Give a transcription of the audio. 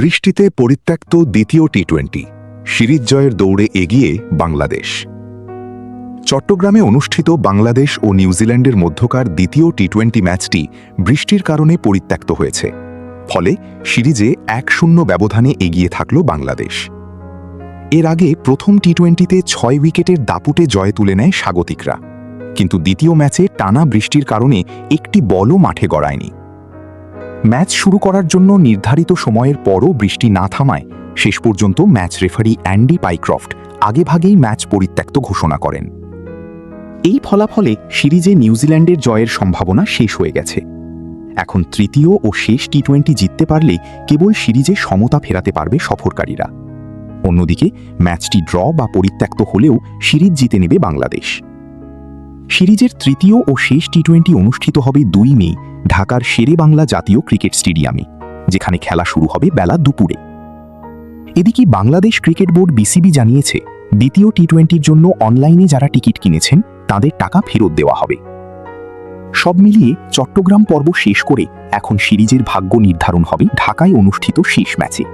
বৃষ্টিতে পরিত্যক্ত দ্বিতীয় টি-20 সিরিজ জয়ের দৌড়ে এগিয়ে বাংলাদেশ। চট্টগ্রামে অনুষ্ঠিত বাংলাদেশ ও নিউজিল্যান্ডের মধ্যকার দ্বিতীয় টি-20 ম্যাচটি বৃষ্টির কারণে পরিত্যক্ত হয়েছে। ফলে সিরিজে 1-0 ব্যবধানে এগিয়ে থাকল বাংলাদেশ। এর আগে প্রথম টি-20তে 6 উইকেটের দাপুটে জয় তুলে নেয় স্বাগতিকরা, কিন্তু দ্বিতীয় ম্যাচে টানা বৃষ্টির কারণে একটি বলও মাঠে গড়ায়নি। ম্যাচ শুরু করার জন্য নির্ধারিত সময়ের পরও বৃষ্টি না থামায় শেষ পর্যন্ত ম্যাচ রেফারি অ্যান্ডি পাইক্রফট আগেভাগেই ম্যাচ পরিত্যক্ত ঘোষণা করেন। এই ফলাফলে সিরিজে নিউজিল্যান্ডের জয়ের সম্ভাবনা শেষ হয়ে গেছে। এখন তৃতীয় ও শেষ টি-20 জিততে পারলে কেবল সিরিজে সমতা ফেরাতে পারবে সফরকারীরা। অন্যদিকে ম্যাচটি ড্র বা পরিত্যক্ত হলেও সিরিজ জিতে নেবে বাংলাদেশ। সিরিজের তৃতীয় ও শেষ টি-20 অনুষ্ঠিত হবে 2 মে ঢাকার শেরেবাংলা জাতীয় ক্রিকেট স্টেডিয়ামে, যেখানে খেলা শুরু হবে বেলা দুপুরে। এদিকে বাংলাদেশ ক্রিকেট বোর্ড বিসিবি জানিয়েছে, দ্বিতীয় টি-20-র জন্য অনলাইনে যারা টিকিট কিনেছেন তাদের টাকা ফেরত দেওয়া হবে। সব মিলিয়ে চট্টগ্রাম পর্ব শেষ করে এখন সিরিজের ভাগ্য নির্ধারণ হবে ঢাকায় অনুষ্ঠিত শেষ ম্যাচে।